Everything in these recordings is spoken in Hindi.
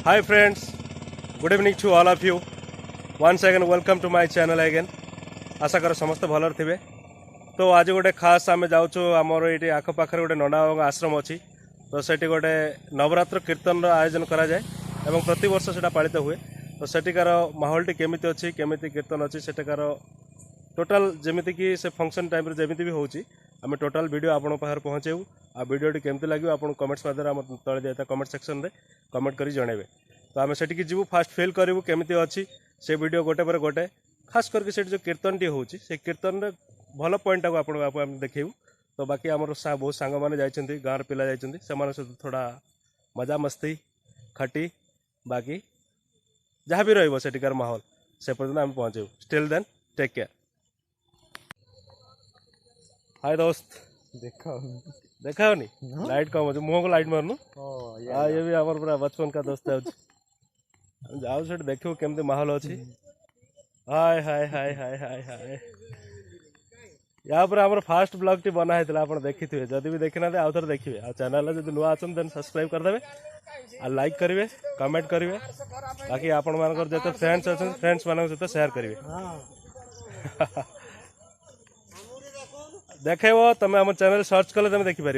Hi friends, good evening to all of you. Once again welcome to my channel again. आशा कर समस्त भलर थे। तो आज गोटे खास आम जाऊँ आमर ये आखपाखे गोटे नंदा आश्रम अच्छी तो सेठी गोटे नवरात्र कीर्तन आयोजन करा जाए एवं प्रति वर्ष से पालित हुए। तो सेठिकार माहौलटी केमिति अच्छी केमिति कीर्तन अच्छी सेठिकार टोटाल जमीती कि से फंक्शन टाइम जमीती भी होची आम टोटाल वीडियो आपण पाखर पहुँचेबू आ वीडियोटी केमती लगे आप कमेंट्स माध्यम तले जाता कमेंट सेक्शन में कमेंट कर जनइबे। तो आम सेठी जीवु फास्ट फिल करूँ केमिति अच्छी से वीडियो गोटे पर गोटे खास करके से जो कीर्तन टी होची से कीर्तन रे भल पॉइंट को आप देखू। तो बाकी आमर बहुत सांग मैंने जाइछन्ति गाँव पिला जाइछन्ति सेमान सहित थोड़ा मजा मस्ती खटी बाकी जहाँ भी रहिबो सेठिकार माहौल से पर्यंत आम पहुँचेबू। Still then take care. Hi दोस्त देखा हो नहीं लाइट कम हो मुँह को लाइट मारनु। हाँ ये भी हमारे पूरा बचपन का दोस्त है। जाओ से देखो केमती माहौल अच्छी। हाय हाय हाय हाय हाय हाय यहाँ पर आम फास्ट ब्लॉग टी बना है आप देखी थे जदि भी देखी ना आउ थे देखिए आ चैनल जो नुआ अच्छा देन सब्सक्राइब करदे आ लाइक करेंगे कमेंट करेंगे बाकी आपण मान जो फ्रेंड्स अच्छे फ्रेंड्स मान सहित शेयर करेंगे। देखे वो तुम आम चैनल सर्च कले तुम देखिपार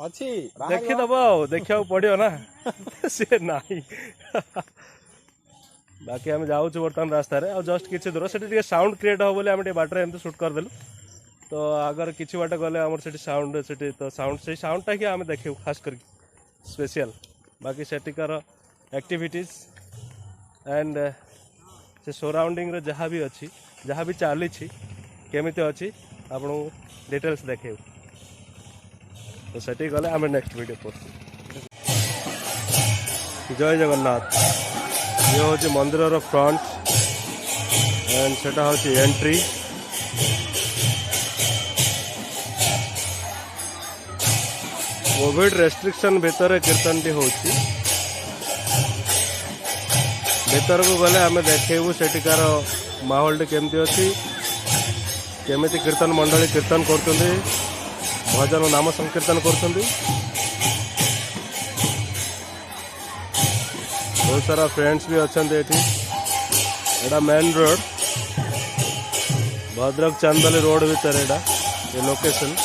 अच्छी देखीदब देखा पड़ो ना सी ना बाकी आम जाऊँ बर्तमान रास्तार आ जस्ट किसी दूर से साउंड क्रिएट हो बोले आम बाटर एमती शूट करदेलु। तो अगर किसी बाट गले आम से साउंड से तो साउंड से साउंडटा कि आम देखू खास कर स्पेशल बाकी सेटिकार एक्टिविटीज एंड से सराउंडिंग रे जहाँ भी अच्छी जहाँ भी चली केमिति अच्छी आपको डिटेल्स देखे। तो सेठी गले आम नेक्स्ट वीडियो पोस्ट। जय जगन्नाथ ये हूँ मंदिर फ्रंट एंड सेटा हूँ एंट्री। कोविड रेस्ट्रिक्शन भितर कीर्तन टी हूँ भीतर को गले आम देखू सेठिकार माहौल टी केमती अच्छी केमिति कीर्तन मंडली कीर्तन करते भजन नाम संकीर्तन करते बहुत सारा फ्रेंड्स भी अच्छा एटा मेन रोड भद्रक चांदली रोड भीतर एटा ये लोकेशन।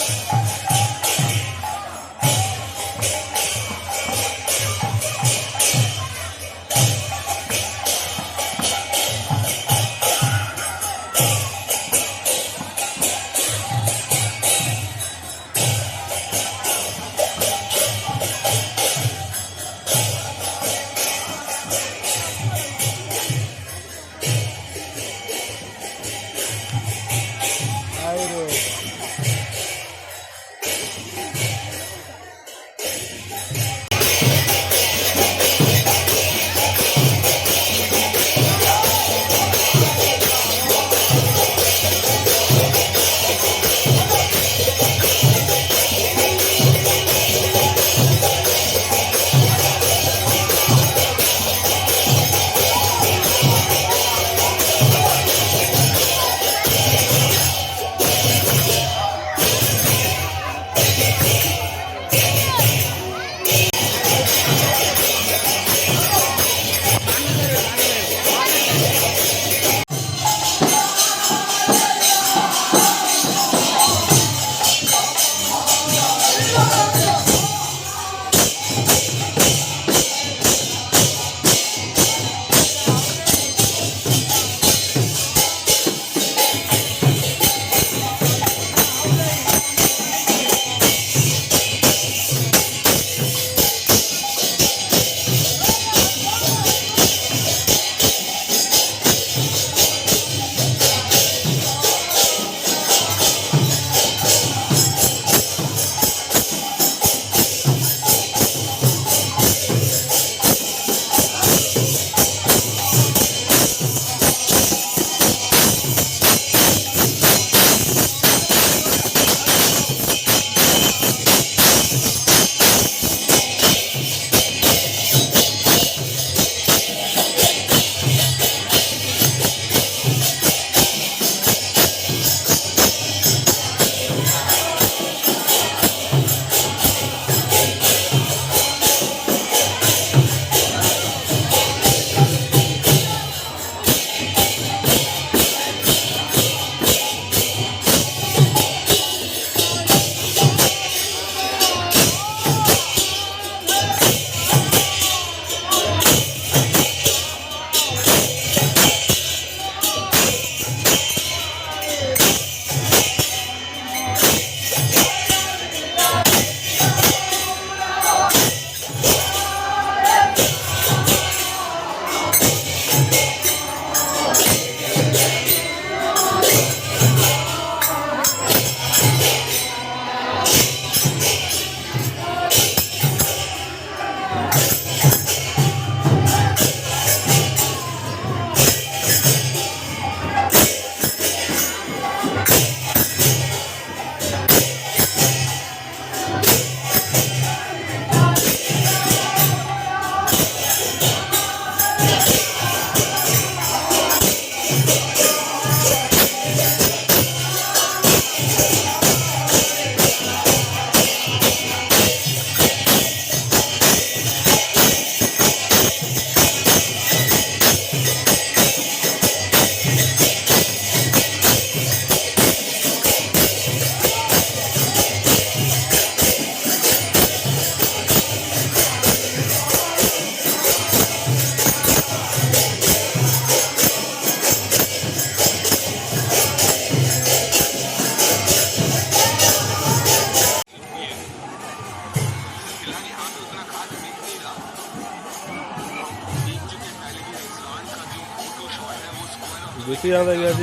जीती जाता कि आज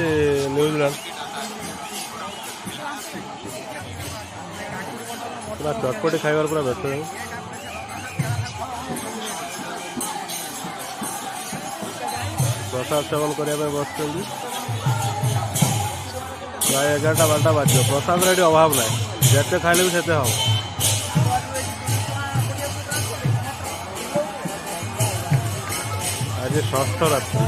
न्यूजीलैंड पूरा चटपटी खाइबार पूरा व्यस्त है। प्रसाद सेवन करने बस प्राय 11-12 बाज प्रसाद ये अभाव ना जिते खाइले भी सेते हम। आज षष्ठ रात्रि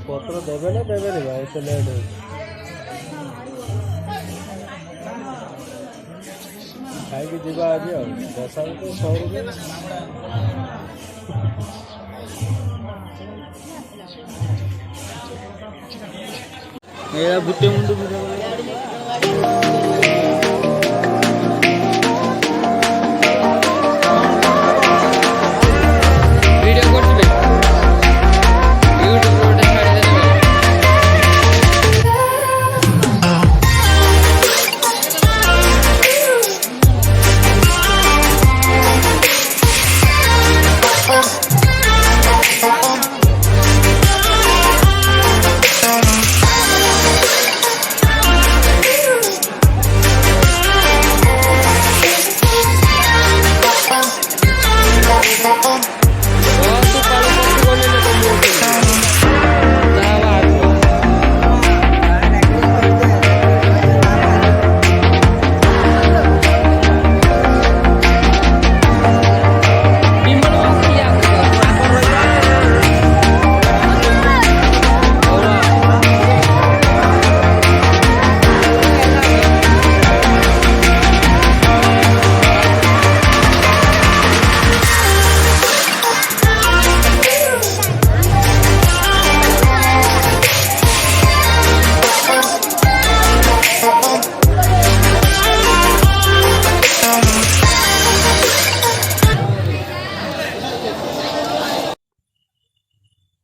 पत्र देवे ना देवे नहीं भाई तो लेट हो खाई जीवा आज दशा तो 100 रुपये मेरा बुट्टे मुंडू वीडियो करते यूट्यूब रोड छाड़े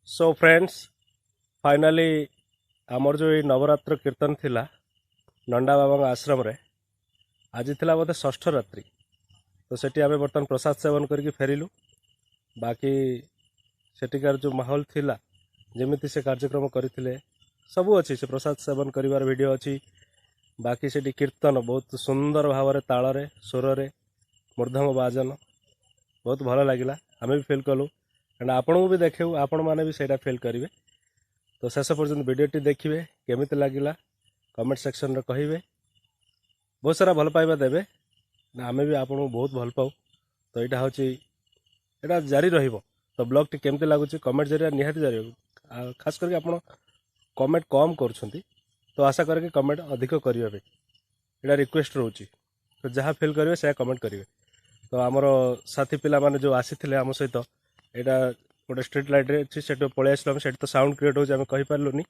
सो फ्रेंड्स फाइनाली आमर जो ये नवरात्र कीर्तन थिला नंडा बाबा आश्रम रे आज थिला बोधे षष्ठ रात्रि तो सेठी आमे बर्तमान प्रसाद सेवन करके फेरिलु बाकी सेठिकार जो माहौल थिला जेमिति से कार्यक्रम करथिले सबू अच्छी से प्रसाद सेवन करिवार वीडियो अच्छी बाकी सेठी कीर्तन बहुत सुंदर भाव में ताल रे स्वर रे मूर्धम बाजन बहुत भल लगिला आमे भी फील कलु एंड आपण भी देखू आपण मैंने भी सेटा फील करेंगे तो शेष पर्यंत वीडियोटी देखिए केमिति लगिला कमेंट सेक्शन रे कहिबे बहुत सारा भल पाइबा देबे ना आमे भी आपन बहुत भल पाऊ तो यहाँ हूँ जारी रहिबो तो ब्लॉग टी केमिति लागुची कमेंट जरिया निहाती जारी खास करके आपण कमेंट कम करुछंती तो आशा करके कमेंट अधिक करिवे एटा रिक्वेस्ट रहउची तो जहाँ फील करेंगे से कमेंट करेंगे तो आमर साथी पिला माने जो आसीथिले आम सहित यहाँ गोटे स्ट्रीट लाइट रे अच्छी से पलि आसलु से तो साउंड क्रिएट हो कही पार्लुनी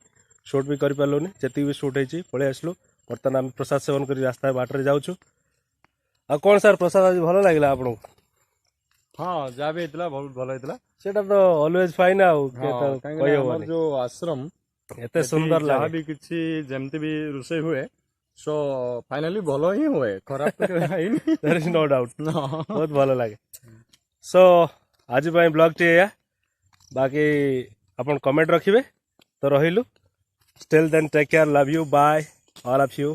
शूट भी कर पार्लुनी जी भी शूट होती पलि आसलु बर्तमान आम प्रसाद सेवन कर रास्ता बाटर जाऊँ आ कौन सार प्रसाद आज भल लगे आपको हाँ जहाँ भी बहुत भल होता सेटा तो ऑलवेज फाइन जो आश्रम एते सुंदर जहाँ लगे भी किसी जमती भी रोषे हुए सो फाइनली भल ही हुए खराब तो देयर इज नो डाउट बहुत भल लगे सो आज ब्लॉग टी या बाकी अपन कमेंट रखिए तो रहिलु still then take care love you bye all of you.